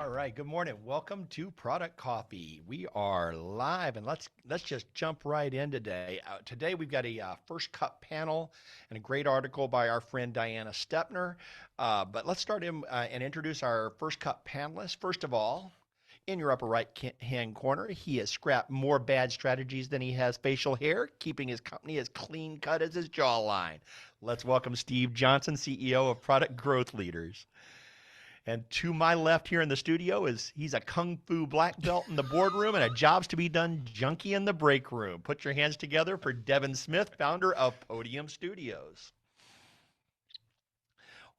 All right, good morning. Welcome to Product Coffee. We are live, and let's just jump right in today. Today we've got a first cup panel and a great article by our friend Diana Stepner. But let's start in and introduce our first cup panelists. First of all, in your upper right hand corner, he has scrapped more bad strategies than he has facial hair, keeping his company as clean cut as his jawline. Let's welcome Steve Johnson, CEO of Product Growth Leaders. And to my left here in the studio is he's a kung fu black belt in the boardroom and a jobs to be done junkie in the break room. Put your hands together for Devin Smith, founder of Podium Studios.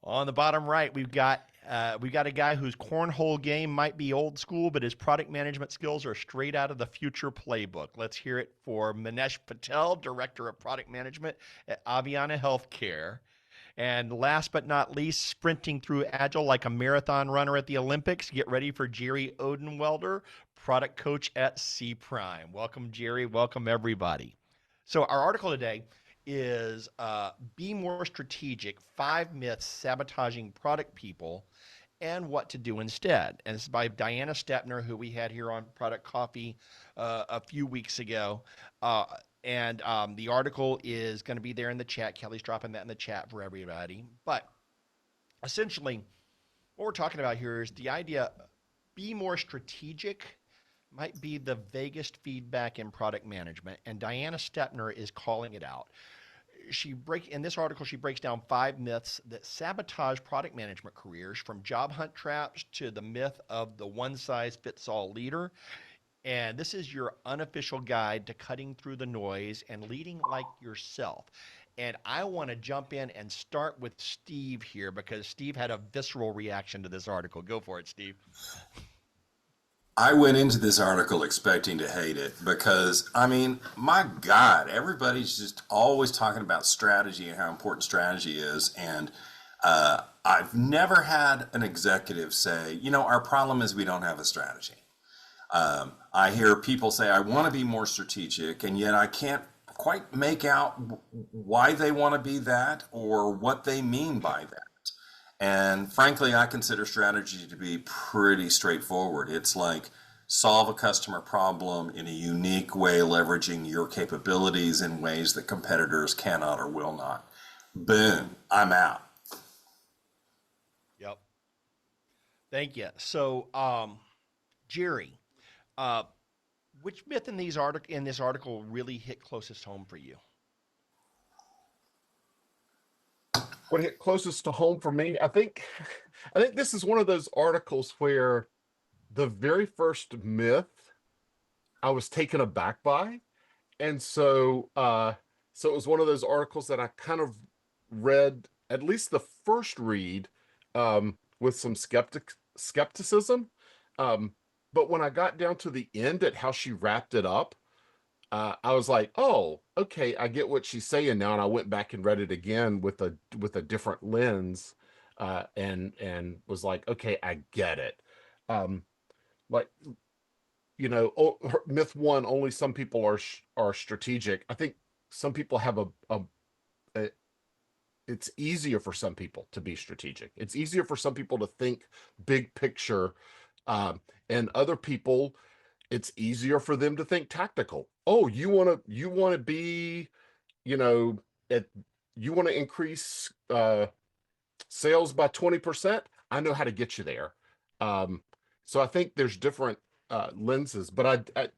On the bottom right, we've got a guy whose cornhole game might be old school, but his product management skills are straight out of the future playbook. Let's hear it for Manesh Patel, Director of Product Management at Aviana Healthcare. And last but not least, sprinting through Agile like a marathon runner at the Olympics, get ready for Jerry Odenwelder, product coach at C Prime. Welcome, Jerry. Welcome, everybody. So our article today is Be More Strategic, 5 Myths Sabotaging Product People and What to Do Instead. And this is by Diana Stepner, who we had here on Product Coffee a few weeks ago. And the article is going to be there in the chat. Kelly's dropping that in the chat for everybody. But essentially, what we're talking about here is the idea be more strategic might be the vaguest feedback in product management. And Diana Stepner is calling it out. In this article, she breaks down 5 myths that sabotage product management careers, from job hunt traps to the myth of the one-size-fits-all leader. And this is your unofficial guide to cutting through the noise and leading like yourself. And I want to jump in and start with Steve here because Steve had a visceral reaction to this article. Go for it, Steve. I went into this article expecting to hate it because, I mean, my God, everybody's just always talking about strategy and how important strategy is. And I've never had an executive say, our problem is we don't have a strategy. I hear people say, I want to be more strategic, and yet I can't quite make out why they want to be that or what they mean by that. And frankly, I consider strategy to be pretty straightforward. It's like solve a customer problem in a unique way, leveraging your capabilities in ways that competitors cannot or will not. Boom, I'm out. Yep. Thank you. So, Jerry, which myth in this article really hit closest home for you? What hit closest to home for me, I think this is one of those articles where the very first myth I was taken aback by. And so it was one of those articles that I kind of read, at least the first read, with some skepticism. But when I got down to the end at how she wrapped it up, I was like, oh, okay, I get what she's saying now. And I went back and read it again with a different lens, and was like, okay, I get it. Like, myth 1, only some people are strategic. I think some people have it's easier for some people to be strategic. It's easier for some people to think big picture, and other people, it's easier for them to think tactical. Oh, you want to be, you want to increase sales by 20%. I know how to get you there. So I think there's different lenses, but I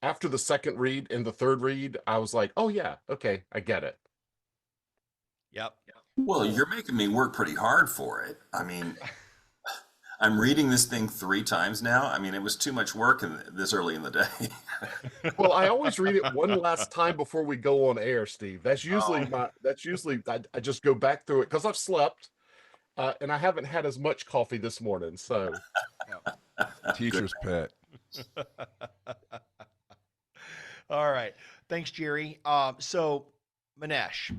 after the second read and the third read, I was like, oh yeah, okay, I get it. Yep. Well, you're making me work pretty hard for it. I mean, I'm reading this thing 3 times now. I mean, it was too much work this early in the day. Well, I always read it one last time before we go on air, Steve. That's usually I just go back through it because I've slept, and I haven't had as much coffee this morning. So, Teacher's pet. All right. Thanks, Jerry. So, Manesh,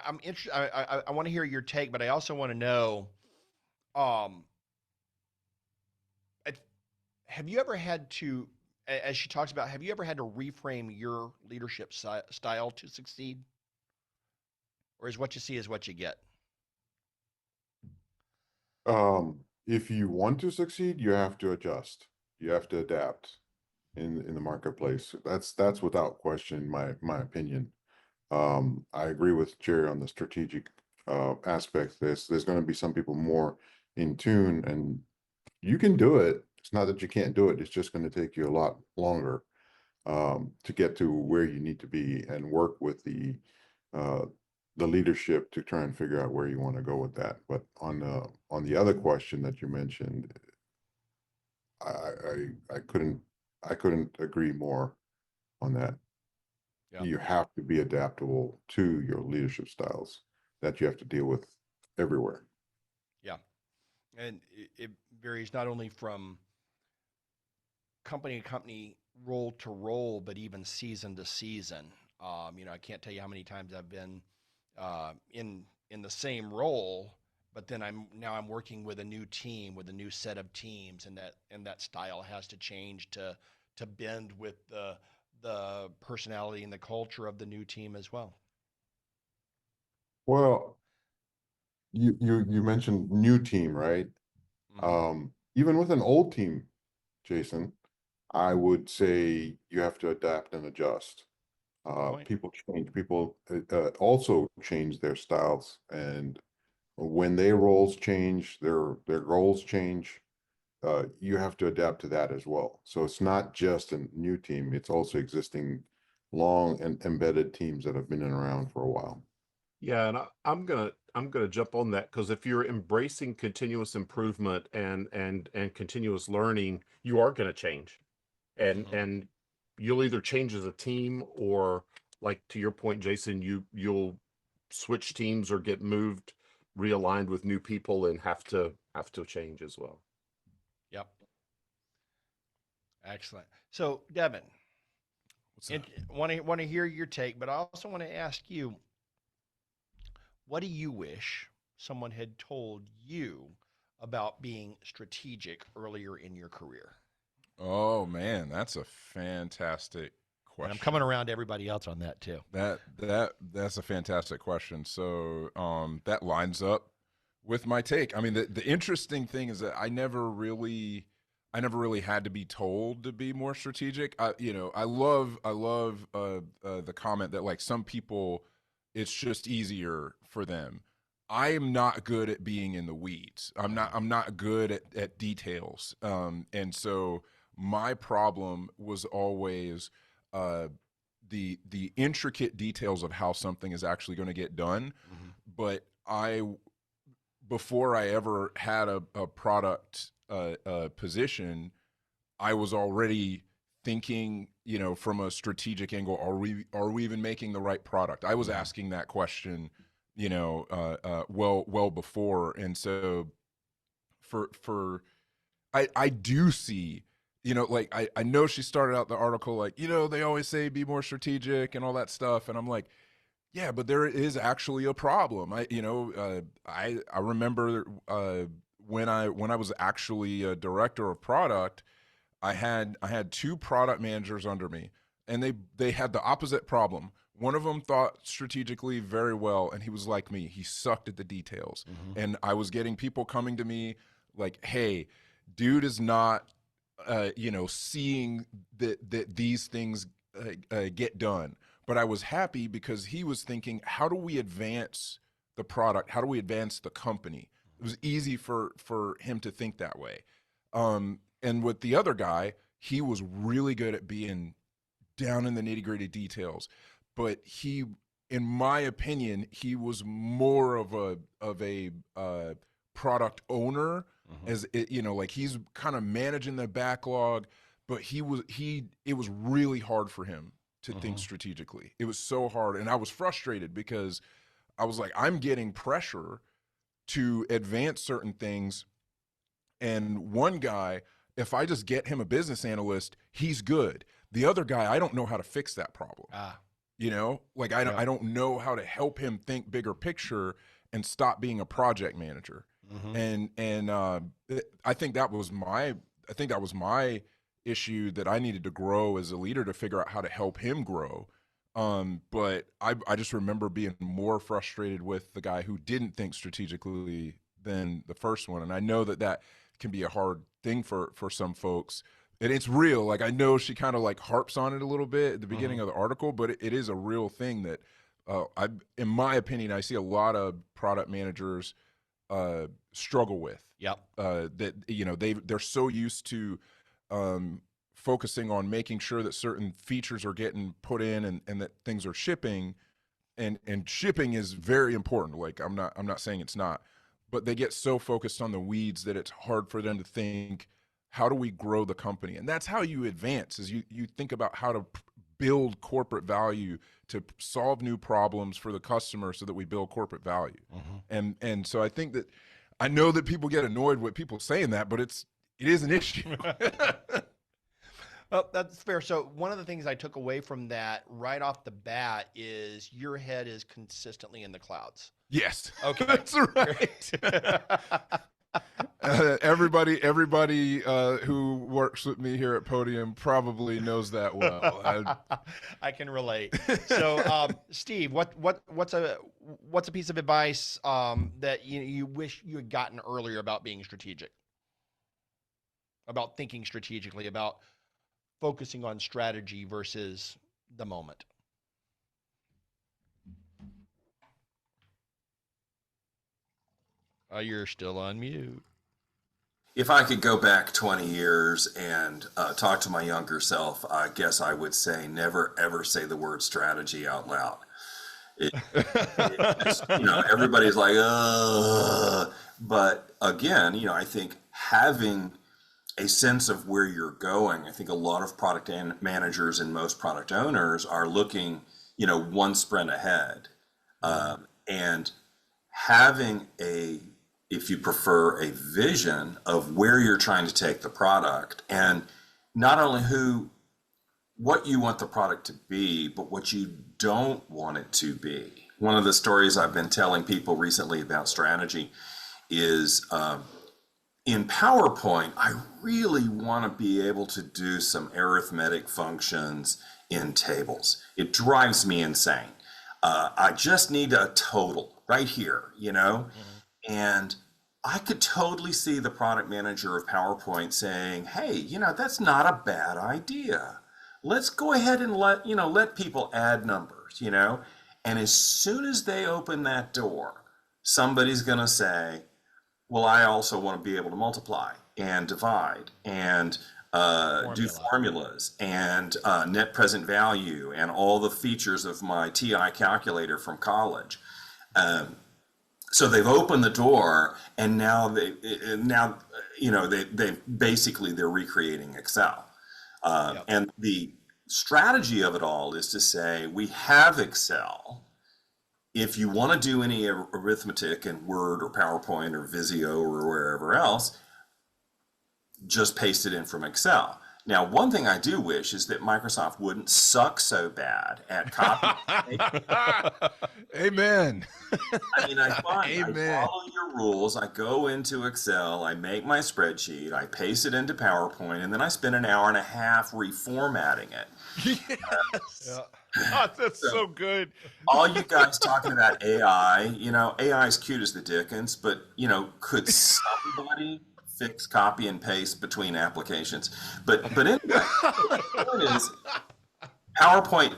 I'm interested. I want to hear your take, but I also want to know, have you ever had to, as she talks about, have you ever had to reframe your leadership style to succeed? Or is what you see is what you get? if you want to succeed, you have to adjust. You have to adapt in the marketplace. That's without question my opinion. I agree with Jerry on the strategic aspect. There's going to be some people more in tune, and you can do it. It's not that you can't do it. It's just going to take you a lot longer to get to where you need to be and work with the leadership to try and figure out where you want to go with that. But on the other question that you mentioned, I couldn't agree more on that. Yeah. You have to be adaptable to your leadership styles that you have to deal with everywhere. Yeah. And it varies not only from company to company, role to role, but even season to season. I can't tell you how many times I've been in the same role, but then I'm working with a new team, with a new set of teams, and that style has to change to bend with the personality and the culture of the new team as well. Well, you mentioned new team, right? Even with an old team, Jason, I would say you have to adapt and adjust. People change. People also change their styles, and when their roles change, their goals change. You have to adapt to that as well. So it's not just a new team; it's also existing long and embedded teams that have been around for a while. Yeah, and I'm gonna jump on that, because if you're embracing continuous improvement and continuous learning, you are gonna change, and you'll either change as a team, or, like to your point, Jason, you'll switch teams or get moved, realigned with new people, and have to change as well. Yep. Excellent. So, Devin, What's up? want to hear your take, but I also want to ask you, what do you wish someone had told you about being strategic earlier in your career? Oh man, that's a fantastic And I'm question. coming around to everybody else on that too. That's a fantastic question. So that lines up with my take. I mean, the interesting thing is that I never really had to be told to be more strategic. I love the comment that, like, some people, it's just easier for them. I am not good at being in the weeds. I'm not good at details. And so my problem was always the intricate details of how something is actually going to get done. But before I ever had a product position, I was already thinking, from a strategic angle, are we even making the right product? I was asking that question, well before. And so I do see, like, I know she started out the article like, they always say be more strategic and all that stuff. And I'm like, yeah, but there is actually a problem. I remember when I was actually a director of product, I had two product managers under me, and they had the opposite problem. One of them thought strategically very well, and he was like me. He sucked at the details. And I was getting people coming to me like, hey, dude is not seeing that these things get done. But I was happy because he was thinking, how do we advance the product? How do we advance the company? It was easy for him to think that way. And with the other guy, he was really good at being down in the nitty-gritty details. But in my opinion, he was more of a product owner, as it, like, he's kind of managing the backlog, but it was really hard for him to think strategically. It was so hard, and I was frustrated because I was like, I'm getting pressure to advance certain things, and one guy, if I just get him a business analyst, he's good. The other guy, I don't know how to fix that problem. Like, I don't know how to help him think bigger picture and stop being a project manager. And I think that was my issue, that I needed to grow as a leader to figure out how to help him grow. But I just remember being more frustrated with the guy who didn't think strategically than the first one. And I know that that can be a hard thing for some folks. And it's real. Like, I know she kind of like harps on it a little bit at the beginning of the article, but it is a real thing that in my opinion, I see a lot of product managers struggle with. Yep. That, you know, they're so used to focusing on making sure that certain features are getting put in and that things are shipping, and shipping is very important. Like, I'm not saying it's not, but they get so focused on the weeds that it's hard for them to think, how do we grow the company? And that's how you advance, is you think about how to build corporate value, to solve new problems for the customer so that we build corporate value. And so I think that, I know that people get annoyed with people saying that, but it is an issue. Well, that's fair. So one of the things I took away from that right off the bat is your head is consistently in the clouds. Yes. Okay. That's right. Everybody who works with me here at Podium probably knows that well. I can relate. So, Steve, what's a piece of advice that you wish you had gotten earlier about being strategic, about thinking strategically, about focusing on strategy versus the moment? You're still on mute. If I could go back 20 years and talk to my younger self, I guess I would say never ever say the word strategy out loud. Everybody's like, ugh. But again, I think having a sense of where you're going, I think a lot of product managers and most product owners are looking, one sprint ahead. And having if you prefer, a vision of where you're trying to take the product, and not only what you want the product to be, but what you don't want it to be. One of the stories I've been telling people recently about strategy is in PowerPoint, I really want to be able to do some arithmetic functions in tables. It drives me insane. I just need a total right here, And I could totally see the product manager of PowerPoint saying, hey, that's not a bad idea. Let's go ahead and let people add numbers, And as soon as they open that door, somebody's going to say, well, I also want to be able to multiply and divide and do formulas and net present value and all the features of my TI calculator from college. So they've opened the door, and now they're recreating Excel. And the strategy of it all is to say, we have Excel. If you want to do any arithmetic in Word or PowerPoint or Visio or wherever else, just paste it in from Excel. Now, one thing I do wish is that Microsoft wouldn't suck so bad at copying. Amen. I follow your rules. I go into Excel, I make my spreadsheet, I paste it into PowerPoint, and then I spend an hour and a half reformatting it. Yes. Oh, that's so good. All you guys talking about AI, AI is cute as the dickens, but, could somebody fix copy and paste between applications? But anyway, the point is, PowerPoint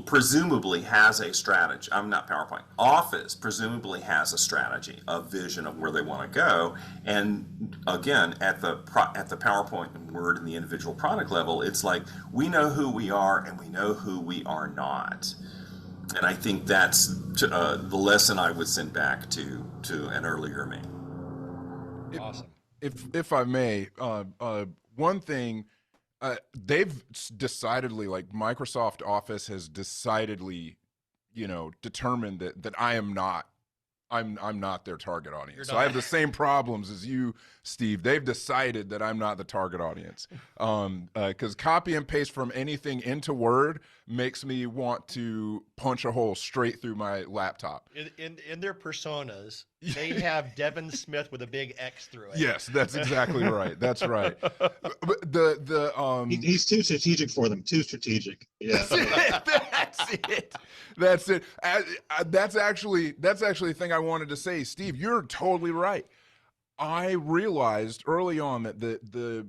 presumably has a strategy. Not PowerPoint. Office presumably has a strategy, a vision of where they want to go. And again, at the PowerPoint and Word and the individual product level, it's like, we know who we are and we know who we are not. And I think that's the lesson I would send back to an earlier me. Awesome. If I may, one thing, they've decidedly, like, Microsoft Office has decidedly, determined that I'm not their target audience. So I have the same problems as you, Steve. They've decided that I'm not the target audience. Because copy and paste from anything into Word makes me want to punch a hole straight through my laptop. In their personas, they have Devin Smith with a big X through it. Yes, that's exactly right. That's right. But he's too strategic for them. Too strategic. Yeah. That's it. That's it. That's actually the thing I wanted to say, Steve. You're totally right. I realized early on that the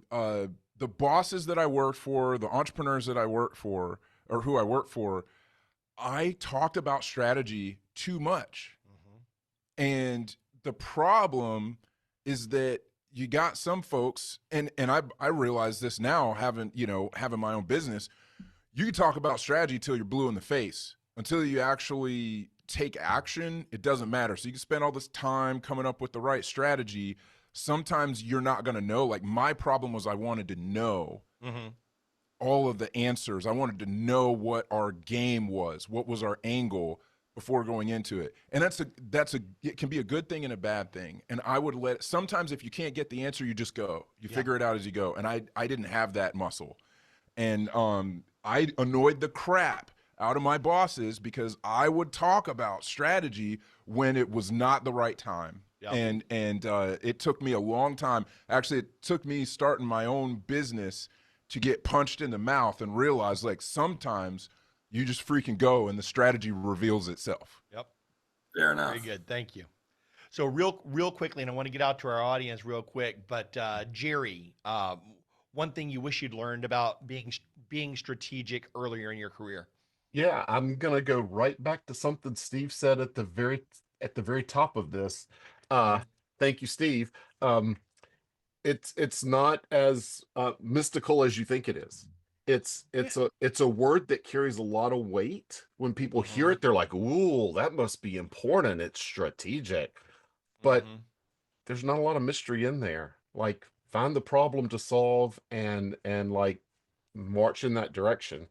bosses that I worked for, the entrepreneurs that I worked for, or who I worked for, I talked about strategy too much. And the problem is that you got some folks, and I realize this now, having my own business. You can talk about strategy till you're blue in the face. Until you actually take action, it doesn't matter. So you can spend all this time coming up with the right strategy. Sometimes you're not going to know. Like, my problem was I wanted to know all of the answers. I wanted to know what our game was, what was our angle before going into it. And it can be a good thing and a bad thing. And I would sometimes if you can't get the answer, you just go. You figure it out as you go. And I didn't have that muscle. And I annoyed the crap out of my bosses because I would talk about strategy when it was not the right time. Yep. And it took me a long time. Actually, it took me starting my own business to get punched in the mouth and realize, like, sometimes you just freaking go and the strategy reveals itself. Yep. Fair enough. Very good. Thank you. So real quickly, and I want to get out to our audience real quick, but Jerry, one thing you wish you'd learned about being strategic earlier in your career? Yeah, I'm gonna go right back to something Steve said at the very top of this. Thank you, Steve. It's not as mystical as you think it is. It's a word that carries a lot of weight. When people hear it, they're like, "Ooh, that must be important. It's strategic." But there's not a lot of mystery in there. Like, find the problem to solve and like march in that direction.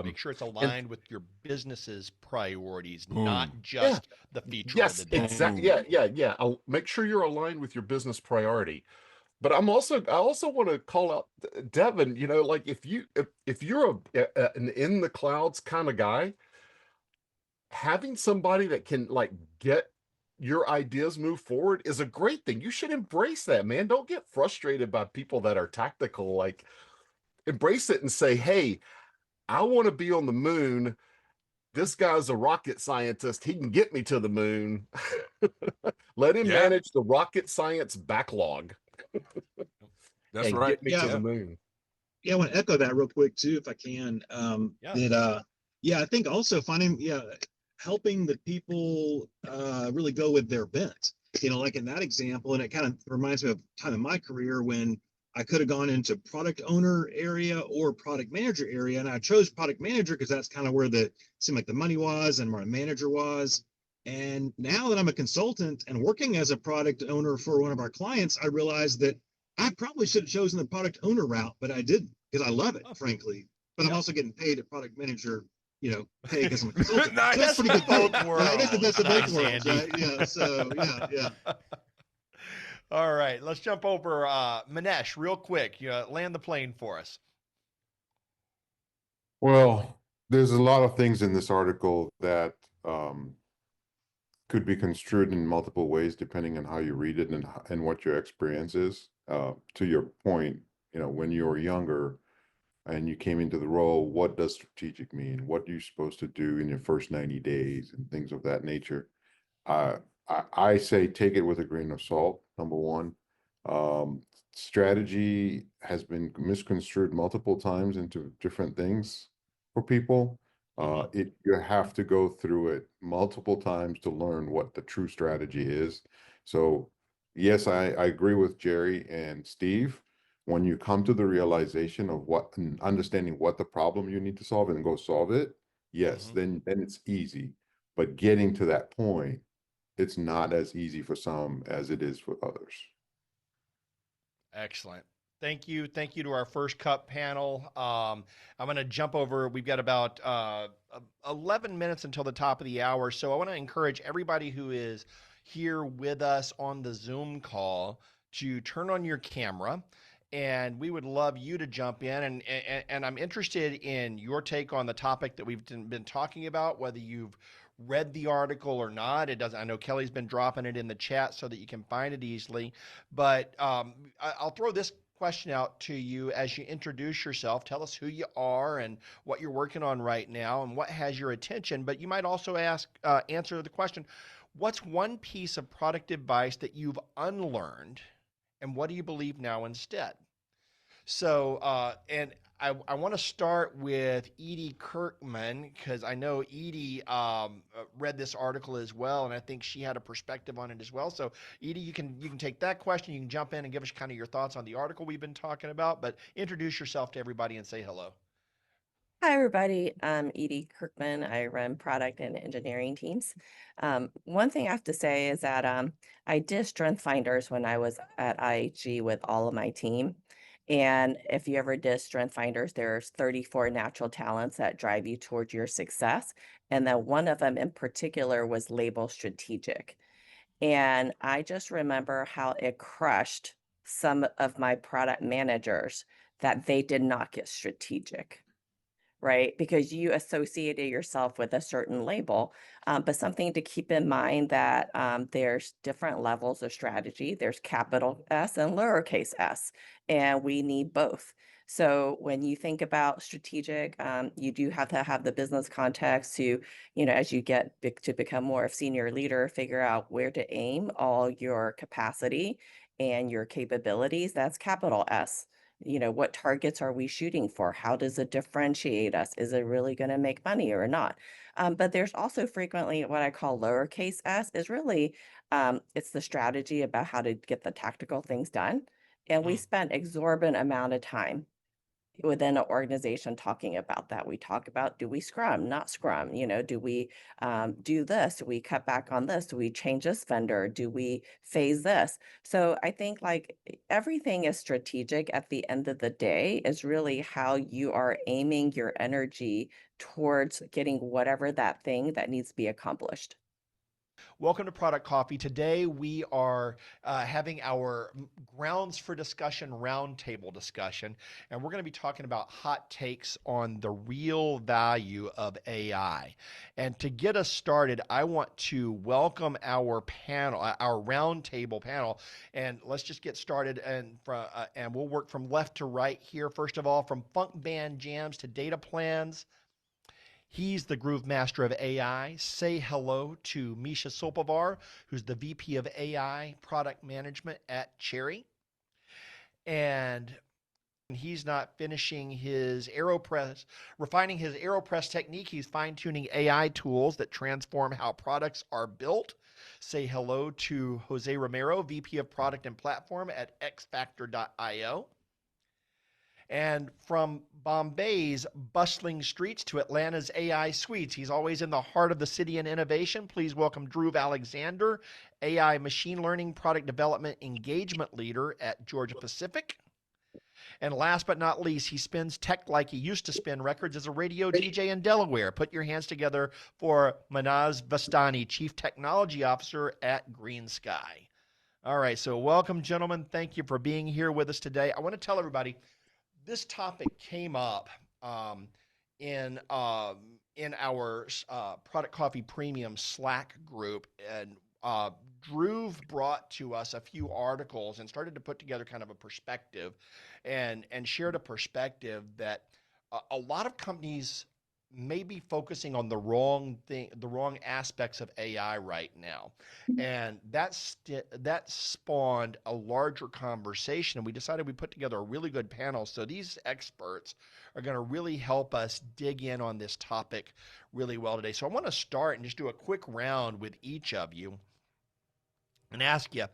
Make sure it's aligned with your business's priorities, Boom. not just the feature of the day. Exactly. Yeah. I'll make sure you're aligned with your business priority. But I also want to call out Devin. You know, like, if you're an in the clouds kind of guy, having somebody that can, like, get your ideas move forward is a great thing. You should embrace that, man. Don't get frustrated by people that are tactical. Like, embrace it and say, "Hey, I want to be on the moon. This guy's a rocket scientist. He can get me to the moon." Let him manage the rocket science backlog. That's and right. Get me to the moon. Yeah, I want to echo that real quick too, if I can. I think also helping the people really go with their bent. You know, like in that example, and it kind of reminds me of time in my career when I could have gone into product owner area or product manager area, and I chose product manager because that's kind of where seemed like the money was and where a manager was. And now that I'm a consultant and working as a product owner for one of our clients, I realized that I probably should have chosen the product owner route, but I didn't because I love it, frankly. But I'm also getting paid a product manager, pay because I'm a consultant. Nice. That's pretty good. Both worlds. That's the best of both Nice, worlds, Andy. right? Yeah. So yeah. All right, let's jump over Manesh real quick. Land the plane for us. Well, there's a lot of things in this article that could be construed in multiple ways depending on how you read it and what your experience is. To your point, when you were younger and you came into the role, what does strategic mean? What are you supposed to do in your first 90 days and things of that nature? I say take it with a grain of salt, number one. Strategy has been misconstrued multiple times into different things for people. You have to go through it multiple times to learn what the true strategy is. So yes, I agree with Jerry and Steve. When you come to the realization of understanding what the problem you need to solve and go solve it, yes, then it's easy. But getting to that point, it's not as easy for some as it is for others. Excellent. Thank you. Thank you to our first cup panel. I'm going to jump over. We've got about 11 minutes until the top of the hour. So I want to encourage everybody who is here with us on the Zoom call to turn on your camera. And we would love you to jump in. And I'm interested in your take on the topic that we've been talking about, whether you've read the article or not. It doesn't. I know Kelly's been dropping it in the chat so that you can find it easily. But I'll throw this question out to you as you introduce yourself. Tell us who you are and what you're working on right now and what has your attention. But you might also answer the question, what's one piece of product advice that you've unlearned and what do you believe now instead? So, and I want to start with Edie Kirkman because I know Edie read this article as well, and I think she had a perspective on it as well. So, Edie, you can take that question. You can jump in and give us kind of your thoughts on the article we've been talking about, but introduce yourself to everybody and say hello. Hi, everybody. I'm Edie Kirkman. I run product and engineering teams. One thing I have to say is that I did strength finders when I was at IHG with all of my team. And if you ever did strength finders, there's 34 natural talents that drive you towards your success. And then one of them in particular was label strategic. And I just remember how it crushed some of my product managers that they did not get strategic, right? Because you associated yourself with a certain label. But something to keep in mind that there's different levels of strategy. There's capital S and lowercase s, and we need both. So when you think about strategic, you do have to have the business context to, as you get to become more of senior leader, figure out where to aim all your capacity and your capabilities. That's capital S. What targets are we shooting for? How does it differentiate us? Is it really going to make money or not? But there's also frequently what I call lowercase s is really, it's the strategy about how to get the tactical things done. And we spent exorbitant amount of time within an organization talking about that. We talk about, do we scrum, not scrum? Do we do this? Do we cut back on this? Do we change this vendor? Do we phase this? So I think like everything is strategic at the end of the day is really how you are aiming your energy towards getting whatever that thing that needs to be accomplished. Welcome to Product Coffee. Today we are having our grounds for discussion roundtable discussion, and we're going to be talking about hot takes on the real value of AI. And to get us started, I want to welcome our panel, our roundtable panel, and let's just get started. And we'll work from left to right here. First of all, from funk band jams to data plans. He's the groove master of AI. Say hello to Misha Sopovar, who's the VP of AI product management at Cherry. And he's not finishing his AeroPress, refining his AeroPress technique. He's fine-tuning AI tools that transform how products are built. Say hello to Jose Romero, VP of product and platform at xfactor.io. And from Bombay's bustling streets to Atlanta's AI suites, he's always in the heart of the city and innovation. Please welcome Dhruv Alexander, AI machine learning product development engagement leader at Georgia Pacific. And last but not least, he spins tech like he used to spin records as a radio DJ in Delaware. Put your hands together for Manaz Vastani, Chief Technology Officer at Green Sky. All right, so welcome, gentlemen. Thank you for being here with us today. I want to tell everybody, this topic came up in our Product Coffee Premium Slack group, and Dhruv brought to us a few articles and started to put together kind of a perspective, and shared a perspective that a lot of companies may be focusing on the wrong thing, the wrong aspects of AI right now. And that spawned a larger conversation. And we decided we put together a really good panel. So these experts are going to really help us dig in on this topic really well today. So I want to start and just do a quick round with each of you and ask you,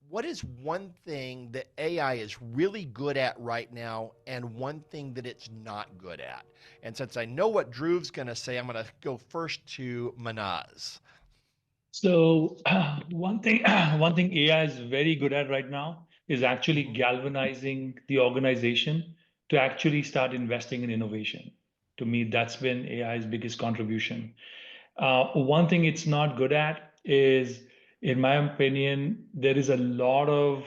what is one thing that AI is really good at right now and one thing that it's not good at? And since I know what Dhruv's going to say, I'm going to go first to Manaz. So one thing AI is very good at right now is actually galvanizing the organization to actually start investing in innovation. To me, that's been AI's biggest contribution. One thing it's not good at is, in my opinion, there's a lot of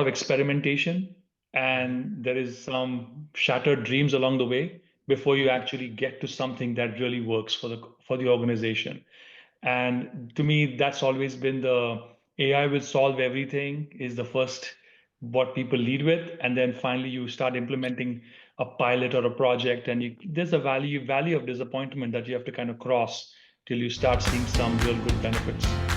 experimentation, and there is some shattered dreams along the way before you actually get to something that really works for the organization. And to me, that's always been the AI will solve everything is the first what people lead with, and then finally you start implementing a pilot or a project, and there's a valley of disappointment that you have to kind of cross till you start seeing some real good benefits.